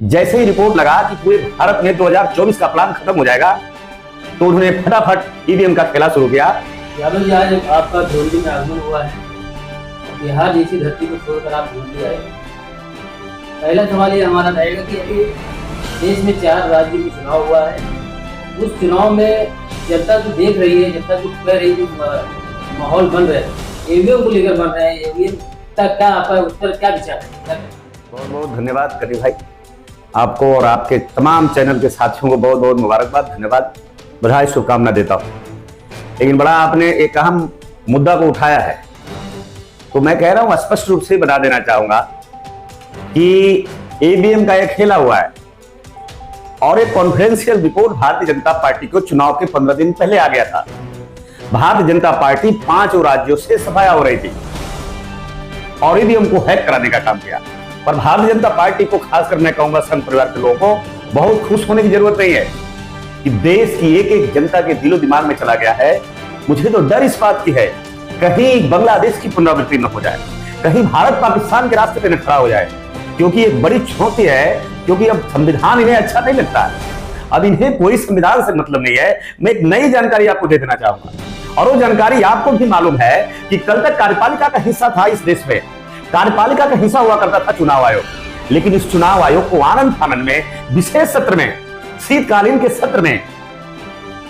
जैसे ही रिपोर्ट लगा कि पूरे भारत में 2024 का प्लान खत्म हो जाएगा, तो उन्होंने फटाफट ईवीएम का खेला शुरू किया। यादव जी, आज आपका ढोलकी में आगमन हुआ है, बिहार जैसी धरती को छोड़कर आप ढोलकी आए। पहला सवाल ये हमारा रहेगा कि अभी देश में 4 राज्यों में चुनाव हुआ है, उस चुनाव में जनता जो देख रही है, जनता जो कह रही है, माहौल बन रहे हैं, ईवीएम को लेकर बन रहे हैं, ईवीएम तक क्या आपका उस पर क्या विचार है? बहुत बहुत धन्यवाद करीब भाई, आपको और आपके तमाम चैनल के साथियों को बहुत बहुत मुबारकबाद, धन्यवाद, बधाई, शुभकामना देता हूँ। लेकिन बड़ा आपने एक अहम मुद्दा को उठाया है, तो मैं कह रहा हूँ स्पष्ट रूप से बता देना चाहूंगा कि ईवीएम का एक खेला हुआ है और एक confidential report Bharatiya Janata party को चुनाव के 15 दिन पहले आ गया था। भारतीय जनता पार्टी 5 राज्यों से सफाया हो रही थी और ईवीएम को हैक कराने का काम किया। पर भारतीय जनता पार्टी को, खासकर मैं कहूंगा संघ परिवार के लोगों को, बहुत खुश होने की जरूरत नहीं है कि देश की एक एक जनता के दिलो दिमाग में चला गया है। मुझे तो डर इस बात की है कहीं बांग्लादेश की पुनरावृत्ति न हो जाए, कहीं भारत पाकिस्तान के रास्ते पे न खड़ा हो जाए, क्योंकि एक बड़ी चुनौती है, क्योंकि अब संविधान इन्हें अच्छा नहीं लगता है। अब इन्हें कोई संविधान से मतलब नहीं है। मैं एक नई जानकारी आपको दे देना चाहूंगा और वो जानकारी आपको भी मालूम है कि कल तक कार्यपालिका का हिस्सा था इस देश में, कार्यपालिका का हिस्सा हुआ करता था चुनाव आयोग, लेकिन इस चुनाव आयोग को आनंद फानंद में, विशेष सत्र में, शीतकालीन के सत्र में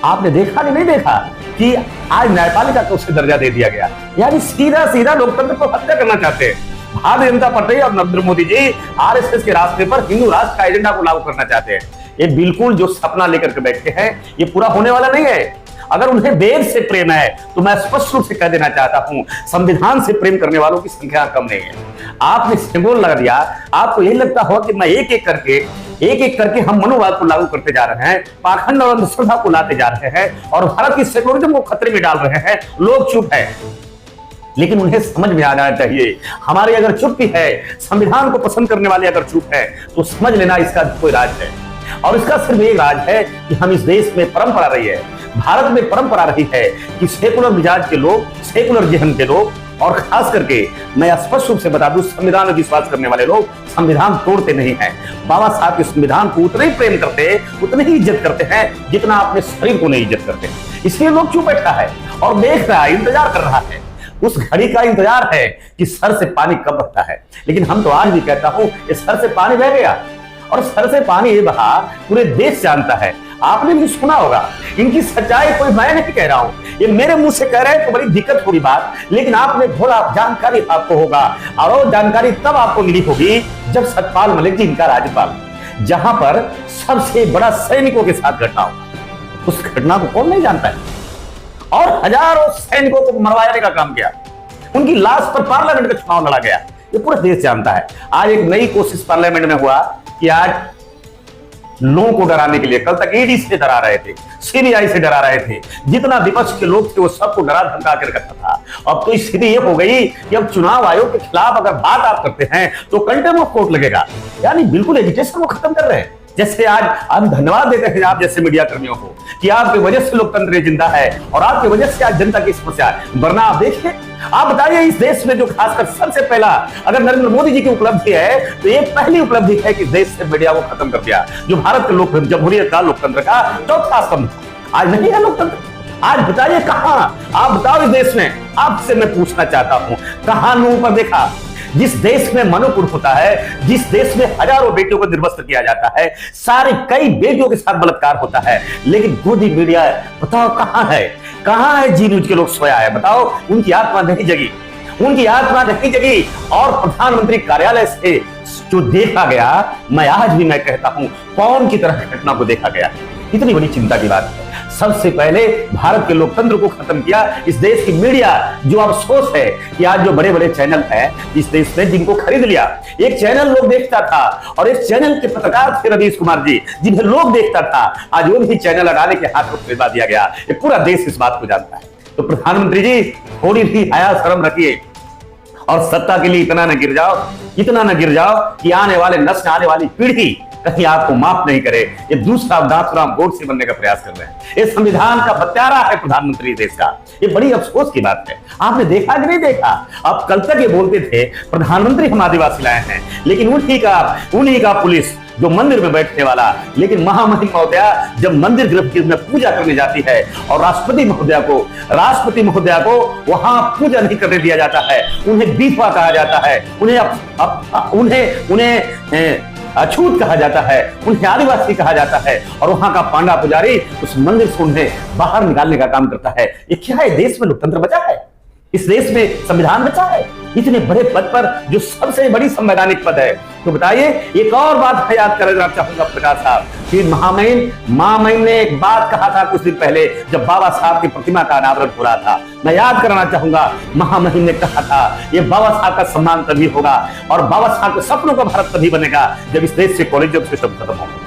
आपने देखा नहीं देखा कि आज न्यायपालिका को उसे दर्जा दे दिया गया। यानी सीधा सीधा लोकतंत्र को हत्या करना चाहते हैं भारतीय जनता पार्टी और नरेंद्र मोदी जी। आरएसएस के रास्ते पर हिंदू राष्ट्र का एजेंडा को लागू करना चाहते हैं। ये बिल्कुल जो सपना लेकर के बैठे हैं, ये पूरा होने वाला नहीं है। अगर उन्हें देश से प्रेम है तो मैं स्पष्ट रूप से कह देना चाहता हूं, संविधान से प्रेम करने वालों की संख्या कम नहीं है। आपने सिंबल लगा दिया, आपको यही लगता हो कि मैं एक एक करके हम मनोवाद को लागू करते जा रहे हैं, पाखंड और अंधश्रद्धा को लाते जा रहे हैं और भारत की सेक्युलरिज्म को खतरे में डाल रहे हैं। लोग चुप है, लेकिन उन्हें समझ में आ जाना चाहिए हमारी अगर चुप्पी है, संविधान को पसंद करने वाले अगर चुप है, तो समझ लेना इसका कोई राज है। और इसका सिर्फ एक राज है कि हम इस देश में परंपरा रही है, भारत में परंपरा रही है कि सेकुलर मिजाज के लोग, सेकुलर जहन के लोग, और खास करके मैं स्पष्ट रूप से बता दूं, संविधान में विश्वास करने वाले लोग संविधान तोड़ते नहीं हैं। बाबा साहब के संविधान को उतना ही प्रेम करते हैं, उतनी ही इज्जत करते हैं जितना अपने शरीर को नहीं इज्जत करते। इसलिए लोग चुप बैठा है और देख रहा है, इंतजार कर रहा है, उस घड़ी का इंतजार है कि सर से पानी कब बहता है। लेकिन हम तो आज भी कहता हूं, इस सर से पानी बह गया और सर से पानी ये बहा पूरे देश जानता है। आपने भी सुना होगा, इनकी सच्चाई कोई मैं नहीं कह रहा हूं, ये मेरे मुंह से कह रहे हैं तो बड़ी दिक्कत होगी बात, लेकिन आपने थोड़ा जानकारी आपको होगा और वो जानकारी तब आपको मिली होगी जब सतपाल मलिक जी इनका राज्यपाल, जहां पर सबसे बड़ा सैनिकों के साथ घटना हो। उस घटना को कौन नहीं जानता है और हजारों सैनिकों को मरवाने का काम किया, उनकी लाश पर पार्लियामेंट का चुनाव लड़ा गया, ये पूरा देश जानता है। आज एक नई कोशिश पार्लियामेंट में हुआ कि आज लोगों को डराने के लिए, कल तक ईडी से डरा रहे थे, सीबीआई से डरा रहे थे, जितना विपक्ष के लोग थे वो सबको डरा धमका कर रखा था। अब तो स्थिति ये हो गई कि अब चुनाव आयोग के खिलाफ अगर बात आप करते हैं तो कंटेम्प्ट ऑफ कोर्ट लगेगा। यानी बिल्कुल एजुकेशन को खत्म कर रहे हैं। जैसे आज हम धन्यवाद देते हैं आप जैसे मीडिया कर्मियों को कि आपकी वजह से लोकतंत्र जिंदा है और आपकी वजह से आज जनता की समस्या है। वरना आप देखिए, आप बताइए, इस देश में जो खासकर सबसे पहला अगर नरेंद्र मोदी जी की उपलब्धि है तो ये पहली उपलब्धि है कि देश से मीडिया को खत्म कर दिया, जो भारत के लोक जमहूरियत का, लोकतंत्र का चौथा स्तंभ। आज नहीं है लोकतंत्र। आज बताइए कहां, आप बताओ इस देश में, आपसे मैं पूछना चाहता हूं, कहां मुंह पर देखा जिस देश में मनोपुर होता है, जिस देश में हजारों बेटियों को निर्वस्त्र किया जाता है, सारे कई बेटियों के साथ बलात्कार होता है, लेकिन गोदी मीडिया बताओ कहां है? कहां है जी न्यूज के लोग सोया है? बताओ, उनकी आत्मा नहीं जगी, उनकी आत्मा नहीं जगी। और प्रधानमंत्री कार्यालय से जो देखा गया, मैं आज भी मैं कहता हूं कौन की तरह घटना को देखा गया। इतनी बड़ी चिंता की बात है। सबसे पहले भारत के लोकतंत्र को खत्म किया इस देश की मीडिया। जो अफसोस है कि आज जो बड़े बड़े चैनल हैं इस देश में, जिनको खरीद लिया, एक चैनल लोग देखता था और इस चैनल के पत्रकार थे रवीश कुमार जी, जिन्हें लोग देखता था, आज वो भी चैनल लगाने के हाथ को खरीदा दिया गया। ये पूरा देश इस बात को जानता है। तो प्रधानमंत्री जी, थोड़ी भी हया शर्म रखिए और सत्ता के लिए इतना न गिर जाओ कि आने वाले नस्ल, आने वाली पीढ़ी कहीं आपको माफ नहीं करे। ये दूसरा नाथुराम गोडसे बनने का प्रयास कर रहे हैं। ये संविधान का बत्यारा है प्रधानमंत्री देश का। ये बड़ी अफसोस की बात है। आपने देखा कि नहीं देखा? अब कल तक ये बोलते थे प्रधानमंत्री हम आदिवासी लाए हैं, लेकिन उन्हीं का पुलिस जो मंदिर में बैठने वाला। लेकिन महामहिम महोदया जब मंदिर गृह में पूजा करने जाती है और राष्ट्रपति महोदया को वहां पूजा नहीं करने दिया जाता है, उन्हें विधवा कहा जाता है, उन्हें अछूत कहा जाता है, उन्हें आदिवासी कहा जाता है, और वहां का पांडा पुजारी उस मंदिर से उन्हें बाहर निकालने का काम करता है। ये क्या है? देश में लोकतंत्र बचा है? इस देश में संविधान बचा है? इतने बड़े पद पर जो सबसे बड़ी संवैधानिक पद है। तो बताइए, एक और बात मैं याद करना चाहूंगा प्रकाश साहब कि महामहिम ने एक बात कहा था कुछ दिन पहले जब बाबा साहब की प्रतिमा का अनावरण हो रहा था। मैं याद कराना चाहूंगा, महामहिम ने कहा था ये बाबा साहब का सम्मान तभी होगा और बाबा साहब के सपनों का भारत तभी बनेगा जब इस देश से कॉलेजियम सिस्टम खत्म होगा।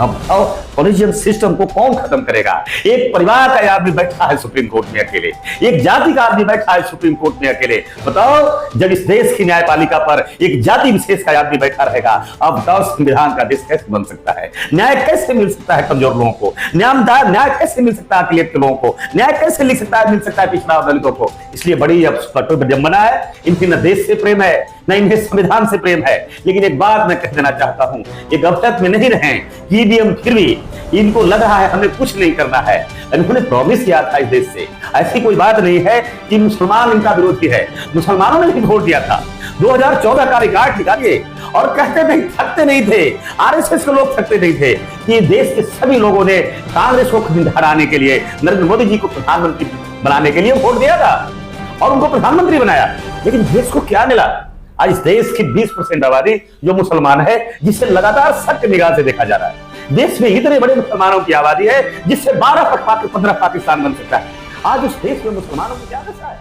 अब बताओ, कॉलेजियम सिस्टम को कौन खत्म करेगा? एक परिवार का आदमी बैठा है सुप्रीम कोर्ट में अकेले, एक जाति का आदमी बैठा है सुप्रीम कोर्ट में अकेले। बताओ, जब इस देश की न्यायपालिका पर एक जाति विशेष का आदमी बैठा रहेगा, अब बताओ संविधान का देश कैसे बन सकता है? न्याय कैसे मिल सकता है कमजोर लोगों को? न्याय कैसे मिल सकता है अखिलेश के लोगों को? न्याय कैसे मिल सकता है पिछड़ा और दलितों को? इसलिए बड़ी अब विडंबना है, इनकी न देश से प्रेम है न इन्हें संविधान से प्रेम है। लेकिन एक बात मैं कह देना चाहता हूं, ये गफलत में नहीं रहे ईवीएम, फिर भी इनको लग रहा है हमें कुछ नहीं करना है। इन्होंने प्रॉमिस किया था इस देश से। ऐसी कोई बात नहीं है कि मुसलमान इनका विरोधी है, मुसलमानों ने भी वोट दिया था। 2014 का रिकॉर्ड निकालिए और कहते नहीं, थकते नहीं थे, आरएसएस के लोग थकते नहीं थे कि देश के सभी लोगों ने कांग्रेस को हराने के लिए, नरेंद्र मोदी जी को प्रधानमंत्री बनाने के लिए वोट दिया था और उनको प्रधानमंत्री बनाया। लेकिन देश को क्या मिला? आज इस देश की 20% आबादी जो मुसलमान है, जिसे लगातार सख्त निगाह से देखा जा रहा है। देश में इतने बड़े मुसलमानों की आबादी है जिससे 15 पाकिस्तान बन सकता है। आज उस देश में मुसलमानों की क्या दशा है?